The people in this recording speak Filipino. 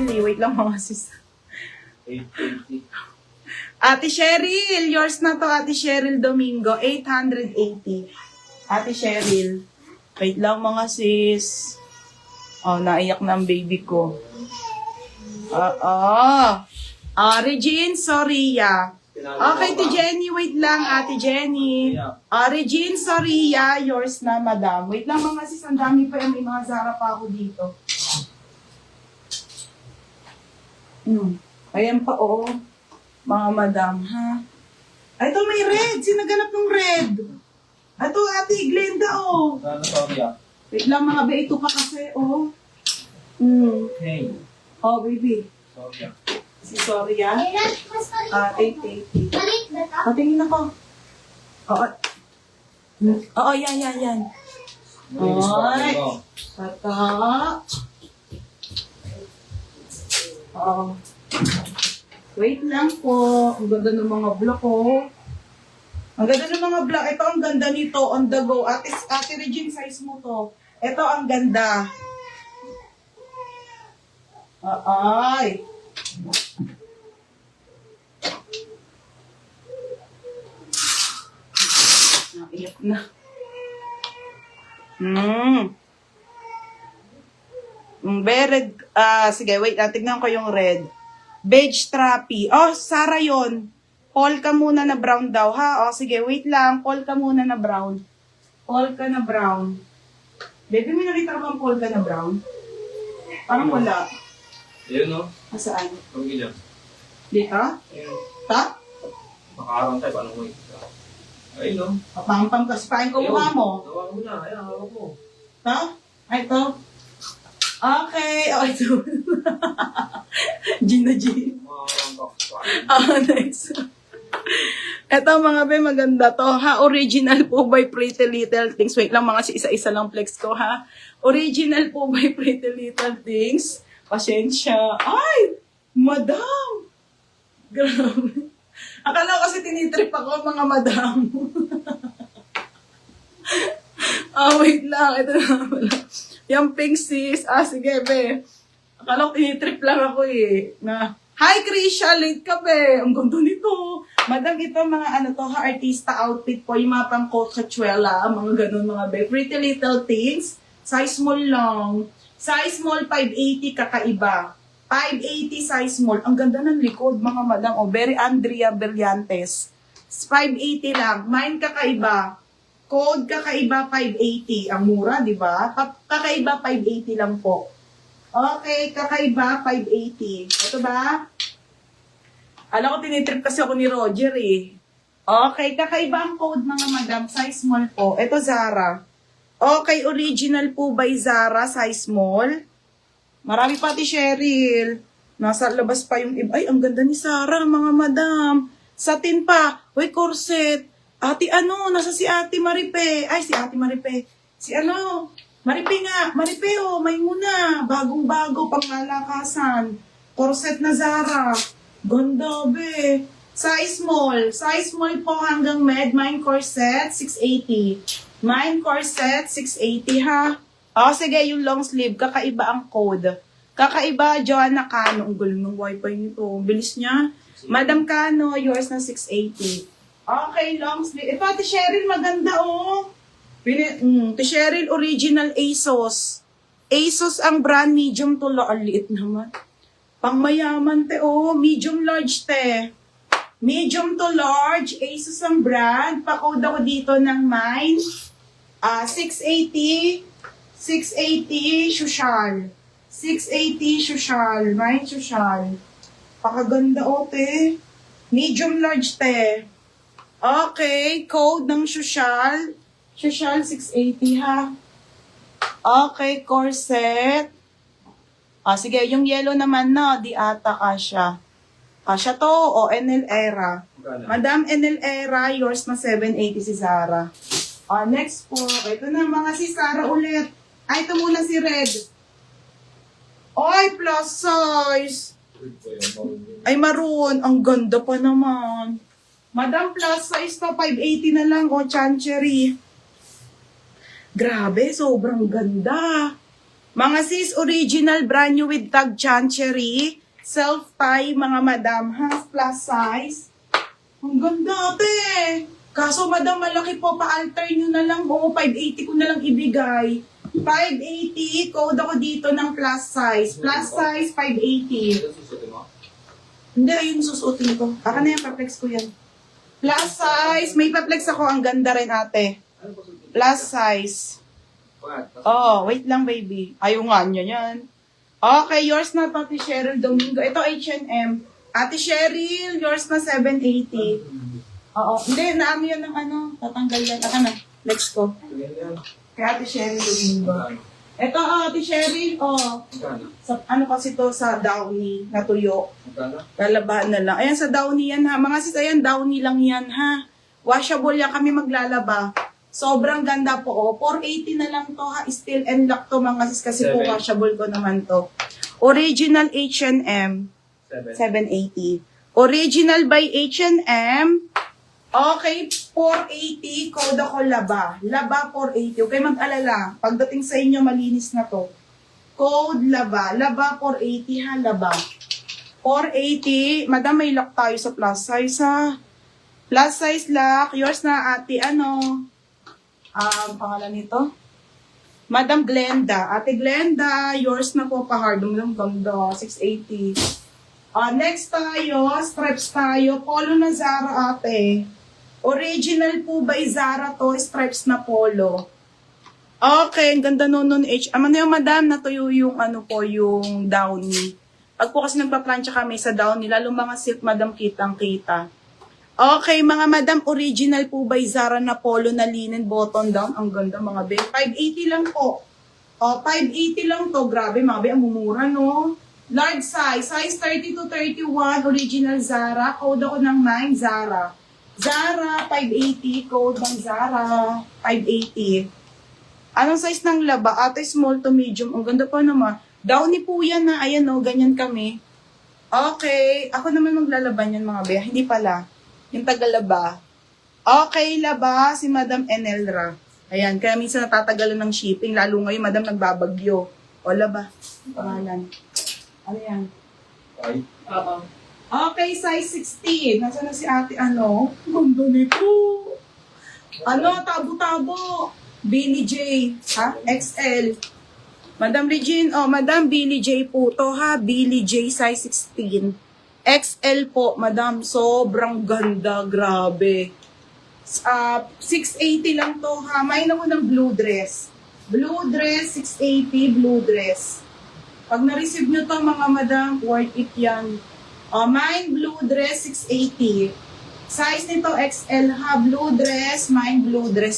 only. Wait lang mga sis. 880. Ate Cheryl, yours na to, Ate Cheryl Domingo, 880. Ate Cheryl, wait lang mga sis. Oh, naiyak na ang baby ko. Regine, sorry ya. Okay, Ate Jenny, wait lang, Ate Jenny. Regine, sorry ya, yours na, madam. Wait lang mga sis, ang dami pa yan, may mga Zara pa ako dito. Ayan pa, oo. Mga madam, ha? Ito may red. Sinaganap ng red. Ito, Ate Glenda, oh. Ano, sorry ah. Wait lang, mga be. Ito pa kasi, oh. Hey. Oh, baby. Sorry ah. Si sorry, ah. 880. Patingin ako. Oo. Oo, yan. Ay. Tata. Oo. Wait lang po. Ang ganda ng mga block, oh. Ang ganda ng mga block. Ito ang ganda nito. On the go. Ate Regine, size mo to. Ito ang ganda. Ay. Naiyak na. Red. Sige, wait. Tignan ko yung red. Beige strappy. Oh, Sara yun. Polka muna na brown daw, ha? Oh, sige, wait lang. Polka muna na brown. Polka na brown. Baby, may nakita ka bang polka na brown? Parang wala. Ayun no? Saan? Pag ilan? Dito? Ayun. Ta? Makaarang tayo. Paano mo yun? Ayun no? Papampam kasi pain ko mukha mo. Tawa mo na. Ayan, hawak mo. Ta? Ay, ito. Okay. Oh, ito. Gina G. Next. Ito mga be, maganda to ha. Original po by Pretty Little Things. Wait lang mga isa-isa lang flex ko ha. Original po by Pretty Little Things. Pasensya. Ay! Madam! Grabe. Akala ko kasi tinitrip ako mga madam. Wait lang. Ito na pala. Yung pink sis. Sige be. Akala ko tinitrip lang ako eh. Hi Krisha, late ka be. Ang ganda nito. Madam, ito mga artista outfit po. Yung mga pang Coachella, mga ganun mga be. Pretty Little Things. Size small lang. Size small 580 kakaiba. 580 size small. Ang ganda ng likod mga madam. Very Andrea Brillantes. 580 lang. Mine kakaiba. Code kakaiba 580. Ang mura, di ba? Kakaiba 580 lang po. Okay, kakaiba 580. Ito ba? Alam ko tinitrip kasi ako ni Roger eh. Okay, kakaiba ang code mga madam. Size small po. Ito Zara. Okay, original po by Zara. Size small. Marami pati Cheryl. Nasa labas pa yung iba. Ay, ang ganda ni Zara mga madam. Satin pa. Uy, corset. Ate nasa si Ate Maripe. Ay, si Ate Maripe. Si Maripe nga. Maripe may muna. Bagong-bago, pangmalakasan. Corset na Zara. Ganda, be. Size small. Size small po hanggang med. Mine corset, 680. Mine corset, 680 ha. Sige, yung long sleeve. Kakaiba ang code. Kakaiba, Joanna Cano. Ang galing ng wifi nito. Bilis niya. Madam Cano, yours na 680. Okay, long sleeve. Ito, Ate Cheryl, maganda, oh. Ate Cheryl, original ASOS. ASOS ang brand, medium to large. Liit naman. Pangmayaman, te, oh. Medium large, te. Medium to large. ASOS ang brand. Pa-code ako dito ng mine. 680. 680, social. 680, social. Mine, social. Pakaganda, oh, te. Medium large, te. Okay, code ng social. Social 680 ha. Okay, corset. Sige, yung yellow naman na, di ata kasya. Kasya to o NL Era. Madam NL Era, yours na 780 si Zara. Next po, ito na mga si Zara ulit. Ito muna si Red. Oy, plus size. Ay, maroon. Ang ganda pa naman. Madam, plus size to, 580 na lang. Chancery. Grabe, sobrang ganda. Mga sis, original, brand new with tag chancery. Self-tie, mga madam, half plus size. Ang ganda, ate. Kaso, madam, malaki po. Pa-alter nyo na lang. Oo, 580 ko na lang ibigay. 580, code ako dito ng plus size. Plus size, 580. Ito susutin mo? Hindi, ayun susuotin ko. Aka na yan, pa-flex ko yan. Plus size, may pa-flex ako. Ang ganda rin, ate. Ano po susutin? Plus size. Oh, wait lang, baby. Ayaw nga niya yan. Okay, yours na to, Ate Cheryl Domingo. Ito, H&M. Ate Cheryl, yours na 780. Oo. Hindi, naano yan ng ano. Tatanggal yan. Aka na. Let's go. Kay Ate Cheryl Domingo. Ito, Ate Cheryl. Sa, ano kasi to sa Downy na tuyo. Lalabahan na lang. Ayan, sa Downy yan ha. Mga sis, ayan, Downy lang yan ha. Washable yan kami maglalaba. Sobrang ganda po, oh. 480 na lang to, ha. Still and lock to, mga sis, kasi po washable ko naman to. Original H&M, 780. Original by H&M, okay, 480. Code ako Laba. Laba 480. Okay, mag-alala. Pagdating sa inyo, malinis na to. Code Laba. Laba 480, ha, Laba. 480. Madam, may lock tayo sa plus size, ha. Plus size lock. Yours na, ate, ano? Pangalan nito? Madam Glenda. Ate Glenda, yours na po pa-hard. Ang ganda, 680. Next tayo, stripes tayo. Polo na Zara, ate. Original po by Zara to, stripes na polo. Okay, ang ganda nun H. Ano yung madam, natuyo yung ano po, yung Downy. Pag po kasi nagpa-plancha kami sa Downy, lalo mga silk, madam, kitang-kita. Okay, mga madam, original po by Zara na polo na linen button down. Ang ganda, mga be. 580 lang po. 580 lang to. Grabe, mga be, ang mumura, no? Large size. Size 30 to 31. Original Zara. Code ako ng 9, Zara. Zara, 580. Code ng Zara, 580. Anong size ng laba? Ate, small to medium. Ang ganda pa naman. Downy po yan na. Ayan, no? Ganyan kami. Okay. Ako naman maglalaban yan, mga be. Hindi pala. Yung taga-laba. Okay, laba, si Madam Enelra. Ayan, kaya minsan natatagalan ng shipping, lalo ngayon, Madam, nagbabagyo. O, laba, pangalan. Ano yan? Ay. Oo. Okay, size 16. Nasaan na si ate, ano? Ganda nito. Ano, tabo-tabo. Billy J. Ha? XL. Madam Regine, Madam Billy J po to, ha? Billy J, size 16. XL po, madam. Sobrang ganda. Grabe. 680 lang to, ha. Main ako ng blue dress. Blue dress, 680. Blue dress. Pag na-receive nyo to, mga madam, worth it yan. Mine blue dress, 680. Size nito, XL, ha. Blue dress, mine blue dress.